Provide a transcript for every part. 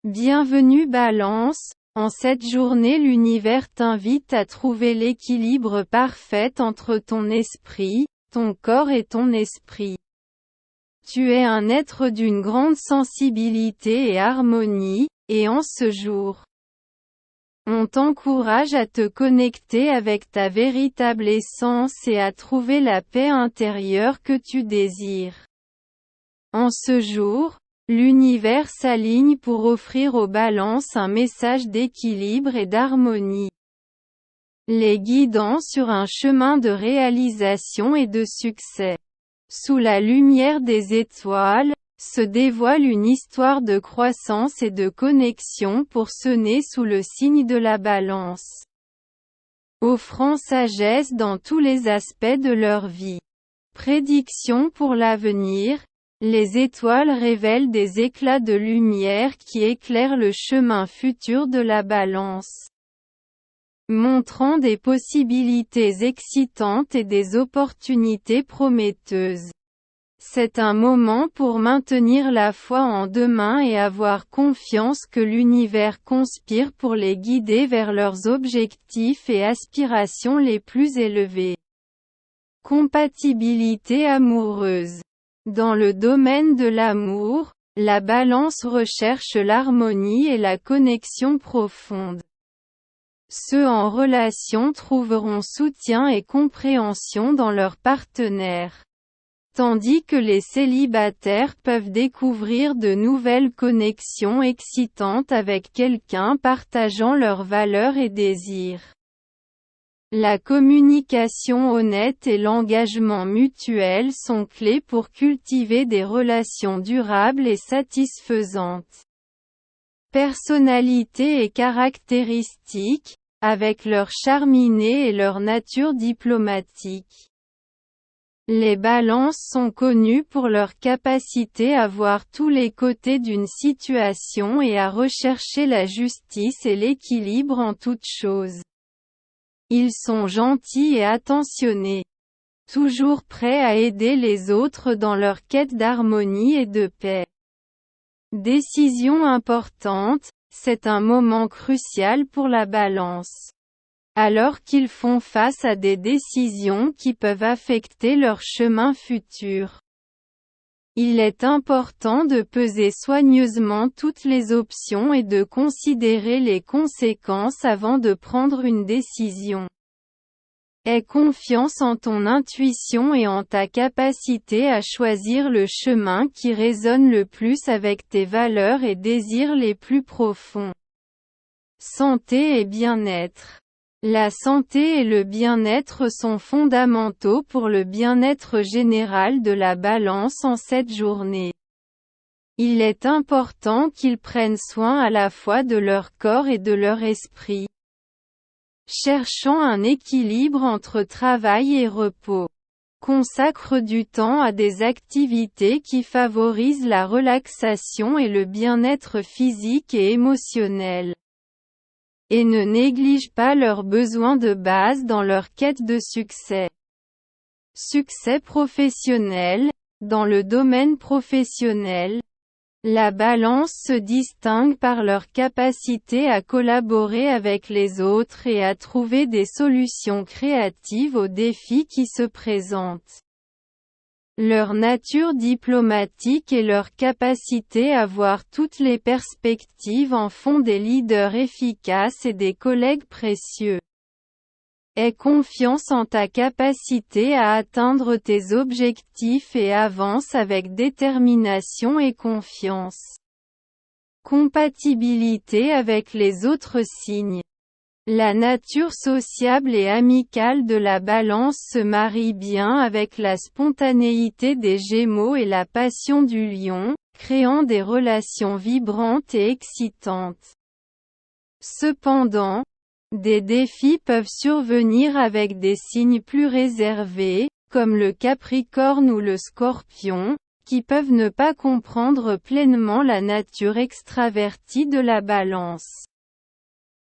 Bienvenue Balance, en cette journée l'univers t'invite à trouver l'équilibre parfait entre ton esprit, ton corps et ton esprit. Tu es un être d'une grande sensibilité et harmonie, et en ce jour, on t'encourage à te connecter avec ta véritable essence et à trouver la paix intérieure que tu désires. En ce jour, l'univers s'aligne pour offrir aux balances un message d'équilibre et d'harmonie, les guidant sur un chemin de réalisation et de succès. Sous la lumière des étoiles, se dévoile une histoire de croissance et de connexion pour ceux nés sous le signe de la Balance, offrant sagesse dans tous les aspects de leur vie. Prédiction pour l'avenir. Les étoiles révèlent des éclats de lumière qui éclairent le chemin futur de la Balance, montrant des possibilités excitantes et des opportunités prometteuses. C'est un moment pour maintenir la foi en demain et avoir confiance que l'univers conspire pour les guider vers leurs objectifs et aspirations les plus élevés. Compatibilité amoureuse. Dans le domaine de l'amour, la Balance recherche l'harmonie et la connexion profonde. Ceux en relation trouveront soutien et compréhension dans leur partenaire, tandis que les célibataires peuvent découvrir de nouvelles connexions excitantes avec quelqu'un partageant leurs valeurs et désirs. La communication honnête et l'engagement mutuel sont clés pour cultiver des relations durables et satisfaisantes. Personnalité et caractéristiques, avec leur charme inné et leur nature diplomatique. Les balances sont connues pour leur capacité à voir tous les côtés d'une situation et à rechercher la justice et l'équilibre en toutes choses. Ils sont gentils et attentionnés, toujours prêts à aider les autres dans leur quête d'harmonie et de paix. Décision importante, c'est un moment crucial pour la Balance. Alors qu'ils font face à des décisions qui peuvent affecter leur chemin futur, il est important de peser soigneusement toutes les options et de considérer les conséquences avant de prendre une décision. Aie confiance en ton intuition et en ta capacité à choisir le chemin qui résonne le plus avec tes valeurs et désirs les plus profonds. Santé et bien-être. La santé et le bien-être sont fondamentaux pour le bien-être général de la Balance en cette journée. Il est important qu'ils prennent soin à la fois de leur corps et de leur esprit, cherchant un équilibre entre travail et repos. Consacre du temps à des activités qui favorisent la relaxation et le bien-être physique et émotionnel. Et ne néglige pas leurs besoins de base dans leur quête de succès. Succès professionnel. Dans le domaine professionnel, la Balance se distingue par leur capacité à collaborer avec les autres et à trouver des solutions créatives aux défis qui se présentent. Leur nature diplomatique et leur capacité à voir toutes les perspectives en font des leaders efficaces et des collègues précieux. Aie confiance en ta capacité à atteindre tes objectifs et avance avec détermination et confiance. Compatibilité avec les autres signes. La nature sociable et amicale de la Balance se marie bien avec la spontanéité des Gémeaux et la passion du Lion, créant des relations vibrantes et excitantes. Cependant, des défis peuvent survenir avec des signes plus réservés, comme le Capricorne ou le Scorpion, qui peuvent ne pas comprendre pleinement la nature extravertie de la Balance.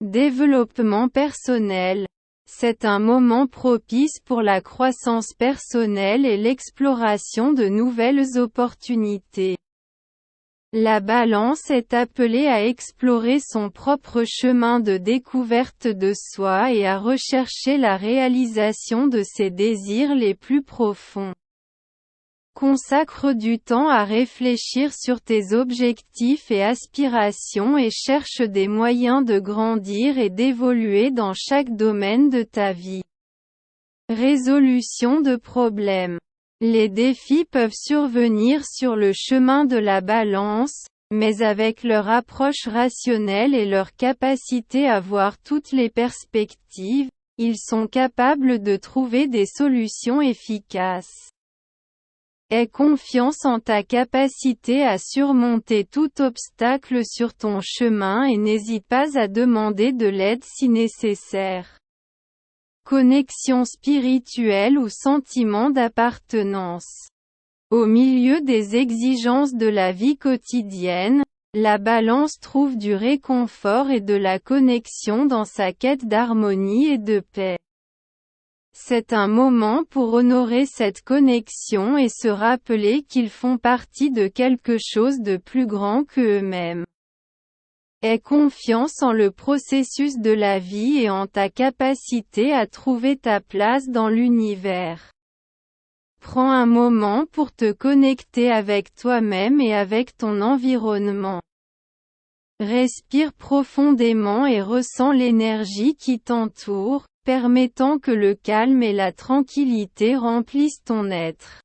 Développement personnel. C'est un moment propice pour la croissance personnelle et l'exploration de nouvelles opportunités. La balance est appelée à explorer son propre chemin de découverte de soi et à rechercher la réalisation de ses désirs les plus profonds. Consacre du temps à réfléchir sur tes objectifs et aspirations et cherche des moyens de grandir et d'évoluer dans chaque domaine de ta vie. Résolution de problèmes. Les défis peuvent survenir sur le chemin de la balance, mais avec leur approche rationnelle et leur capacité à voir toutes les perspectives, ils sont capables de trouver des solutions efficaces. Aie confiance en ta capacité à surmonter tout obstacle sur ton chemin et n'hésite pas à demander de l'aide si nécessaire. Connexion spirituelle ou sentiment d'appartenance. Au milieu des exigences de la vie quotidienne, la balance trouve du réconfort et de la connexion dans sa quête d'harmonie et de paix. C'est un moment pour honorer cette connexion et se rappeler qu'ils font partie de quelque chose de plus grand qu'eux-mêmes. Aie confiance en le processus de la vie et en ta capacité à trouver ta place dans l'univers. Prends un moment pour te connecter avec toi-même et avec ton environnement. Respire profondément et ressens l'énergie qui t'entoure, permettant que le calme et la tranquillité remplissent ton être.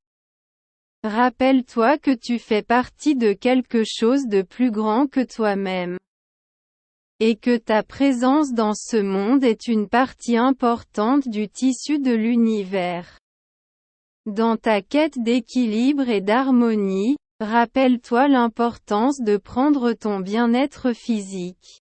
Rappelle-toi que tu fais partie de quelque chose de plus grand que toi-même. Et que ta présence dans ce monde est une partie importante du tissu de l'univers. Dans ta quête d'équilibre et d'harmonie, rappelle-toi l'importance de prendre ton bien-être physique.